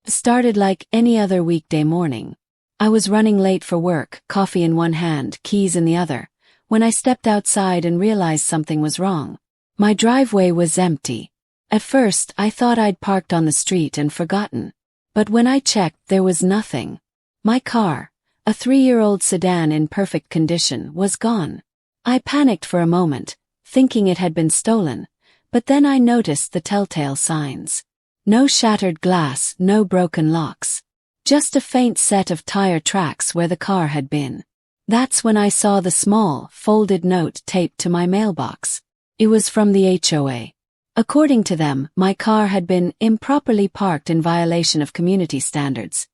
Started like any other weekday morning. I was running late for work, coffee in one hand, keys in the other, when I stepped outside and realized something was wrong. My driveway was empty. At first, I thought I'd parked on the street and forgotten. But when I checked, there was nothing. My car, a 3-year-old sedan in perfect condition, was gone. I panicked for a moment, thinking it had been stolen, but then I noticed the telltale signs. No shattered glass, no broken locks. Just a faint set of tire tracks where the car had been. That's when I saw the small, folded note taped to my mailbox. It was from the HOA. According to them, my car had been improperly parked in violation of community standards,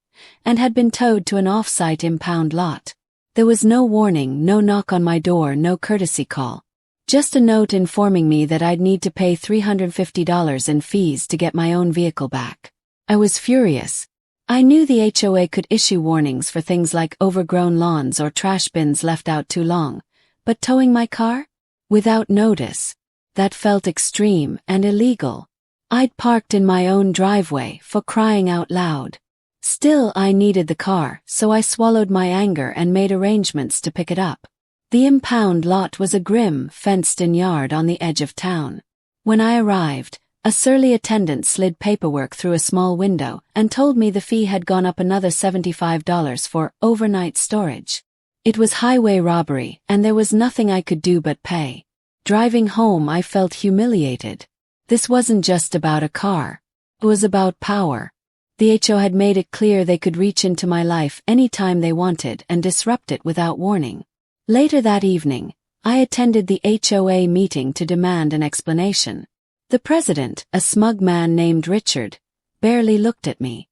and had been towed to an off-site impound lot. There was no warning, no knock on my door, no courtesy call. Just a note informing me that I'd need to pay $350 in fees to get my own vehicle back. I was furious. I knew the HOA could issue warnings for things like overgrown lawns or trash bins left out too long, but towing my car? Without notice. That felt extreme and illegal. I'd parked in my own driveway, for crying out loud. Still, I needed the car, so I swallowed my anger and made arrangements to pick it up. The impound lot was a grim, fenced-in yard on the edge of town. When I arrived, a surly attendant slid paperwork through a small window and told me the fee had gone up another $75 for overnight storage. It was highway robbery, and there was nothing I could do but pay. Driving home, I felt humiliated. This wasn't just about a car. It was about power. The HOA had made it clear they could reach into my life anytime they wanted and disrupt it without warning. Later that evening, I attended the HOA meeting to demand an explanation. The president, a smug man named Richard, barely looked at me.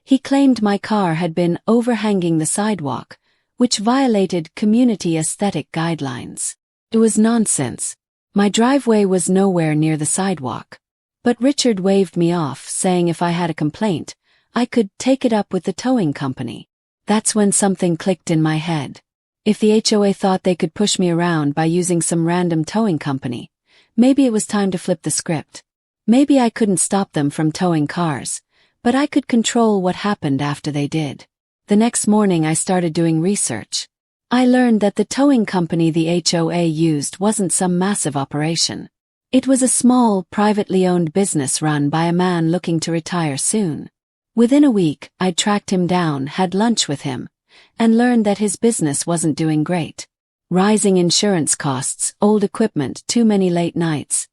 He claimed my car had been overhanging the sidewalk, which violated community aesthetic guidelines. It was nonsense. My driveway was nowhere near the sidewalk. But Richard waved me off, saying if I had a complaint, I could take it up with the towing company. That's when something clicked in my head. If the HOA thought they could push me around by using some random towing company, maybe it was time to flip the script. Maybe I couldn't stop them from towing cars, but I could control what happened after they did. The next morning I started doing research. I learned that the towing company the HOA used wasn't some massive operation. It was a small, privately owned business run by a man looking to retire soon. Within a week, I tracked him down, had lunch with him, and learned that his business wasn't doing great. Rising insurance costs, old equipment, too many late nights.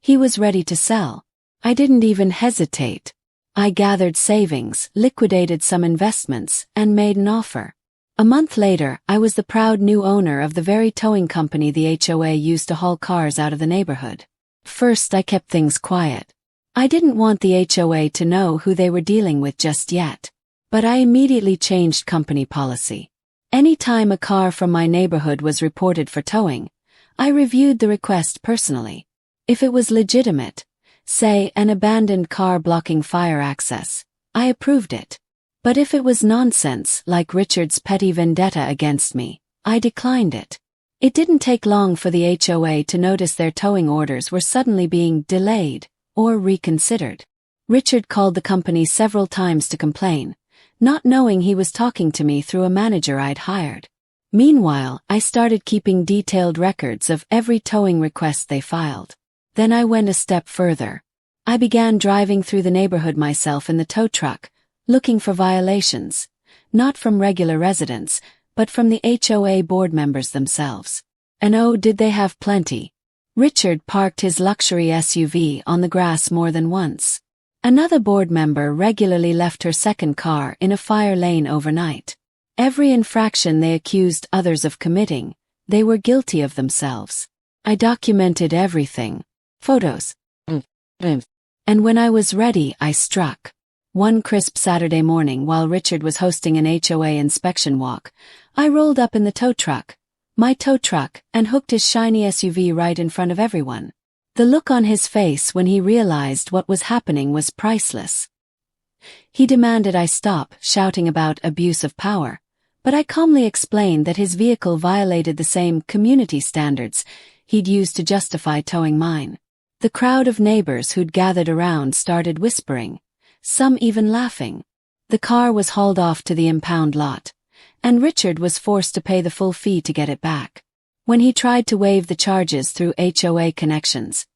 He was ready to sell. I didn't even hesitate. I gathered savings, liquidated some investments, and made an offer. A month later, I was the proud new owner of the very towing company the HOA used to haul cars out of the neighborhood. First, I kept things quiet. I didn't want the HOA to know who they were dealing with just yet. But I immediately changed company policy. Any time a car from my neighborhood was reported for towing, I reviewed the request personally. If it was legitimate, say an abandoned car blocking fire access, I approved it. But if it was nonsense, like Richard's petty vendetta against me, I declined it. It didn't take long for the HOA to notice their towing orders were suddenly being delayed or reconsidered. Richard called the company several times to complain, not knowing he was talking to me through a manager I'd hired. Meanwhile, I started keeping detailed records of every towing request they filed. Then I went a step further. I began driving through the neighborhood myself in the tow truck, looking for violations, not from regular residents, but from the HOA board members themselves. And oh, did they have plenty. Richard parked his luxury SUV on the grass more than once. Another board member regularly left her second car in a fire lane overnight. Every infraction they accused others of committing, they were guilty of themselves. I documented everything. Photos. And when I was ready, I struck. One crisp Saturday morning while Richard was hosting an HOA inspection walk, I rolled up in the tow truck, my tow truck, and hooked his shiny SUV right in front of everyone. The look on his face when he realized what was happening was priceless. He demanded I stop, shouting about abuse of power, but I calmly explained that his vehicle violated the same community standards he'd used to justify towing mine. The crowd of neighbors who'd gathered around started whispering, some even laughing. The car was hauled off to the impound lot, and Richard was forced to pay the full fee to get it back. When he tried to waive the charges through HOA connections,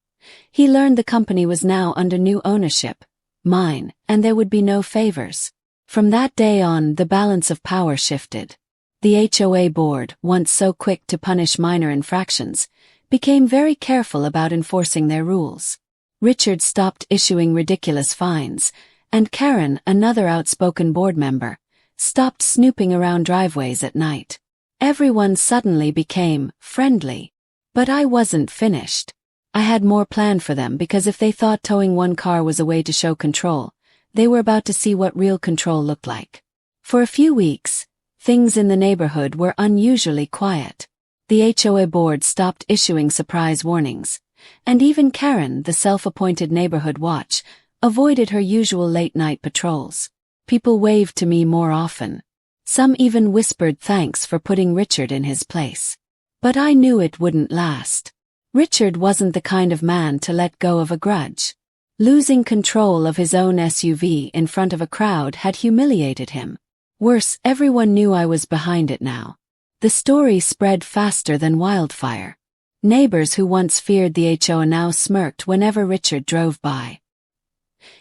he learned the company was now under new ownership, mine, and there would be no favors. From that day on, the balance of power shifted. The HOA board, once so quick to punish minor infractions, became very careful about enforcing their rules. Richard stopped issuing ridiculous fines, and Karen, another outspoken board member, stopped snooping around driveways at night. Everyone suddenly became friendly. But I wasn't finished. I had more planned for them, because if they thought towing one car was a way to show control, they were about to see what real control looked like. For a few weeks, things in the neighborhood were unusually quiet. The HOA board stopped issuing surprise warnings, and even Karen, the self-appointed neighborhood watch, avoided her usual late-night patrols. People waved to me more often. Some even whispered thanks for putting Richard in his place. But I knew it wouldn't last. Richard wasn't the kind of man to let go of a grudge. Losing control of his own SUV in front of a crowd had humiliated him. Worse, everyone knew I was behind it now. The story spread faster than wildfire. Neighbors who once feared the HOA now smirked whenever Richard drove by.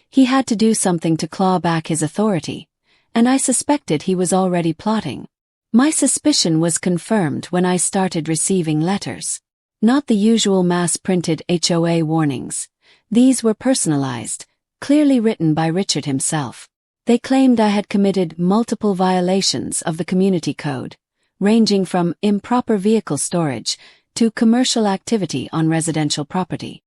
He had to do something to claw back his authority, and I suspected he was already plotting. My suspicion was confirmed when I started receiving letters. Not the usual mass-printed HOA warnings. These were personalized, clearly written by Richard himself. They claimed I had committed multiple violations of the community code, ranging from improper vehicle storage to commercial activity on residential property.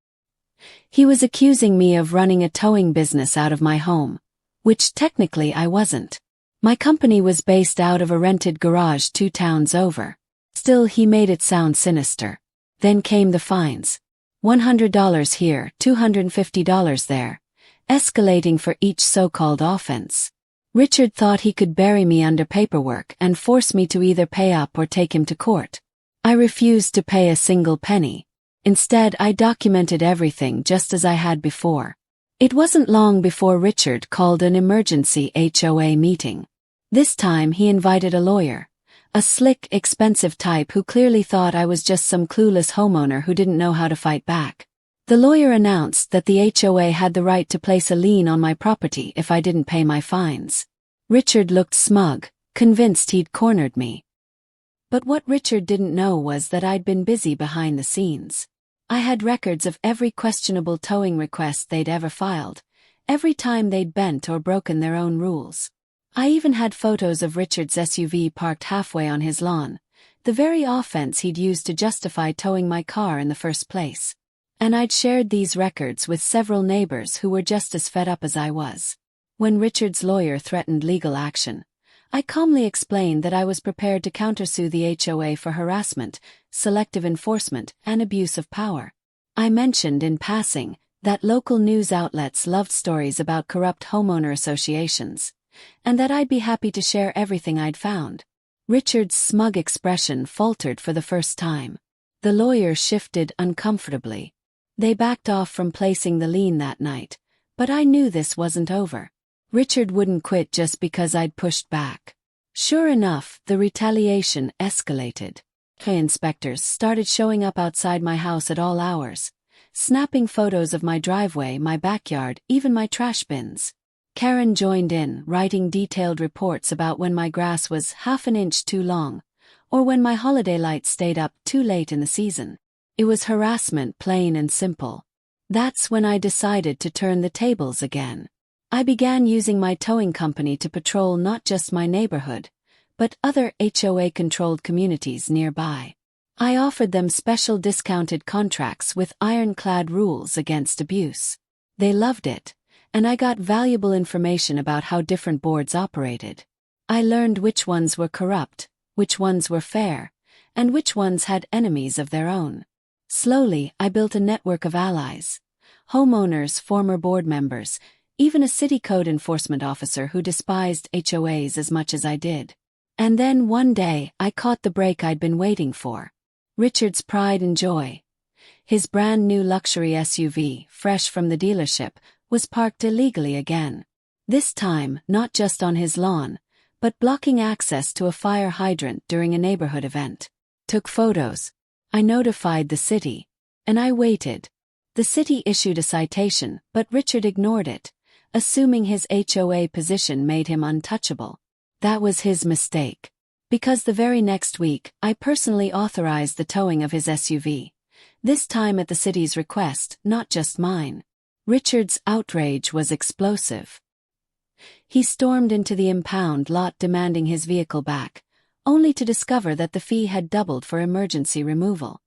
He was accusing me of running a towing business out of my home, which technically I wasn't. My company was based out of a rented garage 2 towns over. Still, he made it sound sinister. Then came the fines. $100 here, $250 there, escalating for each so-called offense. Richard thought he could bury me under paperwork and force me to either pay up or take him to court. I refused to pay a single penny. Instead, I documented everything just as I had before. It wasn't long before Richard called an emergency HOA meeting. This time he invited a lawyer, a slick, expensive type who clearly thought I was just some clueless homeowner who didn't know how to fight back. The lawyer announced that the HOA had the right to place a lien on my property if I didn't pay my fines. Richard looked smug, convinced he'd cornered me. But what Richard didn't know was that I'd been busy behind the scenes. I had records of every questionable towing request they'd ever filed, every time they'd bent or broken their own rules. I even had photos of Richard's SUV parked halfway on his lawn, the very offense he'd used to justify towing my car in the first place. And I'd shared these records with several neighbors who were just as fed up as I was. When Richard's lawyer threatened legal action, I calmly explained that I was prepared to countersue the HOA for harassment, selective enforcement, and abuse of power. I mentioned in passing that local news outlets loved stories about corrupt homeowner associations, and that I'd be happy to share everything I'd found. Richard's smug expression faltered for the first time. The lawyer shifted uncomfortably. They backed off from placing the lien that night, but I knew this wasn't over. Richard wouldn't quit just because I'd pushed back. Sure enough, the retaliation escalated. Inspectors started showing up outside my house at all hours, snapping photos of my driveway, my backyard, even my trash bins. Karen joined in, writing detailed reports about when my grass was half an inch too long, or when my holiday lights stayed up too late in the season. It was harassment, plain and simple. That's when I decided to turn the tables again. I began using my towing company to patrol not just my neighborhood, but other HOA-controlled communities nearby. I offered them special discounted contracts with ironclad rules against abuse. They loved it, and I got valuable information about how different boards operated. I learned which ones were corrupt, which ones were fair, and which ones had enemies of their own. Slowly, I built a network of allies, homeowners, former board members, even a city code enforcement officer who despised HOAs as much as I did. And then one day, I caught the break I'd been waiting for. Richard's pride and joy. His brand new luxury SUV, fresh from the dealership, was parked illegally again. This time, not just on his lawn, but blocking access to a fire hydrant during a neighborhood event. Took photos. I notified the city. And I waited. The city issued a citation, but Richard ignored it, assuming his HOA position made him untouchable. That was his mistake. Because the very next week, I personally authorized the towing of his SUV. This time at the city's request, not just mine. Richard's outrage was explosive. He stormed into the impound lot demanding his vehicle back, only to discover that the fee had doubled for emergency removal.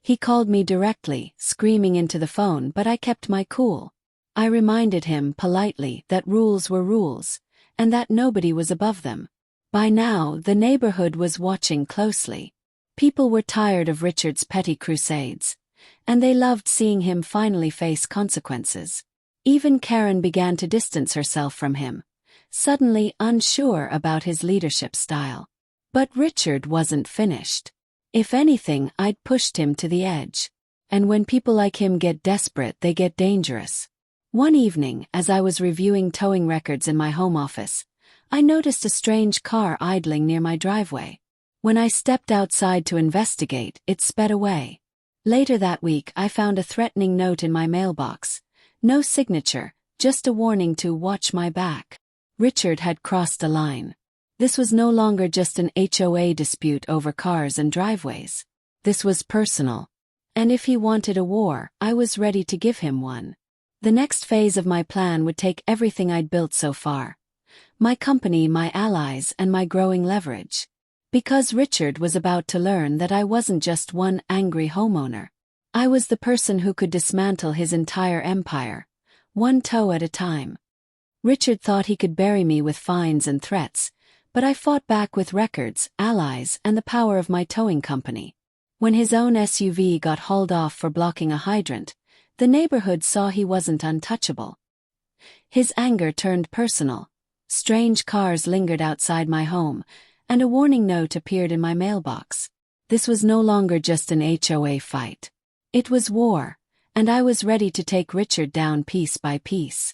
He called me directly, screaming into the phone, but I kept my cool. I reminded him politely that rules were rules, and that nobody was above them. By now, the neighborhood was watching closely. People were tired of Richard's petty crusades, and they loved seeing him finally face consequences. Even Karen began to distance herself from him, suddenly unsure about his leadership style. But Richard wasn't finished. If anything, I'd pushed him to the edge. And when people like him get desperate, they get dangerous. One evening, as I was reviewing towing records in my home office, I noticed a strange car idling near my driveway. When I stepped outside to investigate, it sped away. Later that week, I found a threatening note in my mailbox. No signature, just a warning to watch my back. Richard had crossed a line. This was no longer just an HOA dispute over cars and driveways. This was personal. And if he wanted a war, I was ready to give him one. The next phase of my plan would take everything I'd built so far. My company, my allies, and my growing leverage. Because Richard was about to learn that I wasn't just one angry homeowner. I was the person who could dismantle his entire empire, one tow at a time. Richard thought he could bury me with fines and threats, but I fought back with records, allies, and the power of my towing company. When his own SUV got hauled off for blocking a hydrant, the neighborhood saw he wasn't untouchable. His anger turned personal. Strange cars lingered outside my home, and a warning note appeared in my mailbox. This was no longer just an HOA fight. It was war, and I was ready to take Richard down piece by piece.